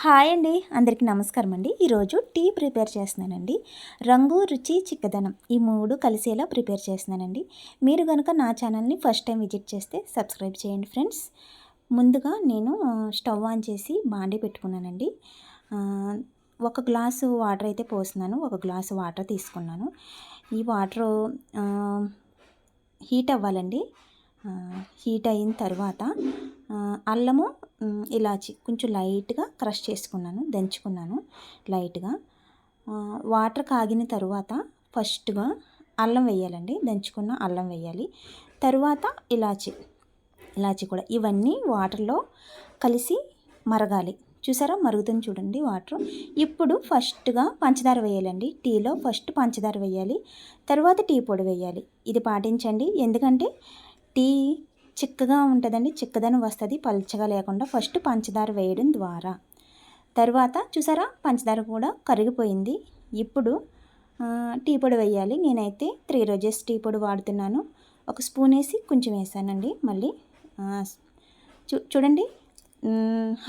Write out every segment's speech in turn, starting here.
Hi అండి, అందరికీ నమస్కారం అండి. ఈరోజు టీ ప్రిపేర్ చేస్తున్నానండి. రంగు, రుచి, చిక్కదనం ఈ 3 కలిసేలా ప్రిపేర్ చేస్తున్నానండి. మీరు కనుక నా ఛానల్ని ఫస్ట్ టైం విజిట్ చేస్తే సబ్స్క్రైబ్ చేయండి ఫ్రెండ్స్. ముందుగా నేను స్టవ్ ఆన్ చేసి బాండీ పెట్టుకున్నానండి. ఒక గ్లాసు వాటర్ అయితే పోస్తున్నాను. ఒక గ్లాసు వాటర్ తీసుకున్నాను. ఈ వాటర్ హీట్ అవ్వాలండి. హీట్ అయిన తర్వాత అల్లము, ఇలాచి కొంచెం లైట్గా క్రష్ చేసుకున్నాను, దంచుకున్నాను లైట్గా. వాటర్ కాగిన తర్వాత ఫస్ట్గా అల్లం వేయాలండి, దంచుకున్న అల్లం వేయాలి. తర్వాత ఇలాచి కూడా, ఇవన్నీ వాటర్లో కలిసి మరగాలి. చూసారా, మరుగుతుంది చూడండి వాటర్. ఇప్పుడు ఫస్ట్గా పంచదార వేయాలండి. టీలో ఫస్ట్ పంచదార వేయాలి, తర్వాత టీ పొడి వేయాలి. ఇది పాటించండి, ఎందుకంటే టీ చిక్కగా ఉంటుందండి, చిక్కదనం వస్తుంది పల్చగా లేకుండా. ఫస్ట్ పంచదార వేయడం ద్వారా తర్వాత చూసారా పంచదార కూడా కరిగిపోయింది. ఇప్పుడు టీ పొడి వేయాలి. నేనైతే 3 రోజెస్ టీ పొడి వాడుతున్నాను. ఒక స్పూన్ వేసి కొంచెం వేసానండి. మళ్ళీ చూడండి,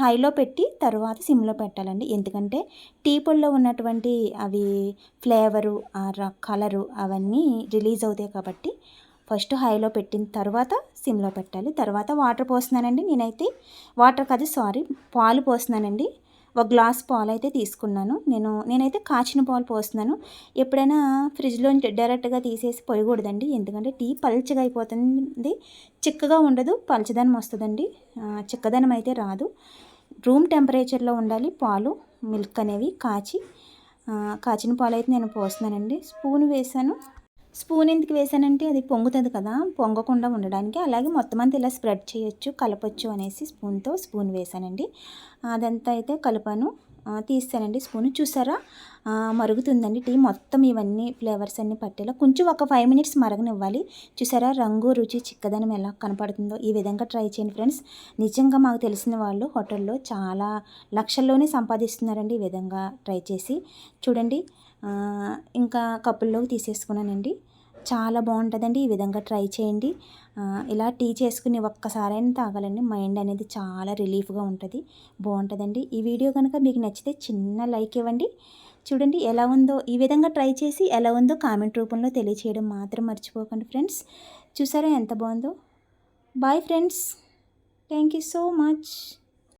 హైలో పెట్టి తర్వాత సిమ్లో పెట్టాలండి. ఎందుకంటే టీ పొడిలో ఉన్నటువంటి అవి ఫ్లేవరు, కలరు అవన్నీ రిలీజ్ అవుతాయి కాబట్టి ఫస్ట్ హైలో పెట్టిన తర్వాత సిమ్లో పెట్టాలి. తర్వాత వాటర్ పోస్తున్నానండి. పాలు పోస్తున్నానండి. ఒక గ్లాస్ పాలు అయితే తీసుకున్నాను. నేనైతే కాచిన పాలు పోస్తున్నాను. ఎప్పుడైనా ఫ్రిడ్జ్లో డైరెక్ట్గా తీసేసి పోయకూడదండి, ఎందుకంటే టీ పల్చగా అయిపోతుంది, చిక్కగా ఉండదు, పల్చదనం వస్తుందండి, చిక్కదనం అయితే రాదు. రూమ్ టెంపరేచర్లో ఉండాలి పాలు, మిల్క్ అనేవి. కాచిన పాలు అయితే నేను పోస్తున్నానండి. స్పూన్ వేసాను. స్పూన్ ఎందుకు వేసానంటే అది పొంగుతుంది కదా, పొంగకుండా ఉండడానికి. అలాగే మొత్తం అంతా ఇలా స్ప్రెడ్ చేయొచ్చు, కలపొచ్చు అనేసి స్పూన్ వేసానండి. అదంతా అయితే కలిపాను, తీస్తానండి స్పూన్. చూసారా, మరుగుతుందండి టీ మొత్తం. ఇవన్నీ ఫ్లేవర్స్ అన్నీ పట్టేలా కొంచెం ఒక 5 మినిట్స్ మరగనివ్వాలి. చూసారా, రంగు, రుచి, చిక్కదనం ఎలా కనపడుతుందో. ఈ విధంగా ట్రై చేయండి ఫ్రెండ్స్. నిజంగా మాకు తెలిసిన వాళ్ళు హోటల్లో చాలా లక్షల్లోనే సంపాదిస్తున్నారండి ఈ విధంగా ట్రై చేసి. చూడండి, ఇంకా కప్పుల్లోకి తీసేసుకున్నానండి. చాలా బాగుంటుందండి, ఈ విధంగా ట్రై చేయండి. ఇలా టీ చేసుకుని ఒక్కసారైనా తాగాలండి, మైండ్ అనేది చాలా రిలీఫ్గా ఉంటుంది, బాగుంటుందండి. ఈ వీడియో కనుక మీకు నచ్చితే చిన్న లైక్ ఇవ్వండి. చూడండి ఎలా ఉందో, ఈ విధంగా ట్రై చేసి ఎలా ఉందో కామెంట్ రూపంలో తెలియచేయడం మాత్రం మర్చిపోకండి ఫ్రెండ్స్. చూసారా ఎంత బాగుందో. Bye friends, thank you so much.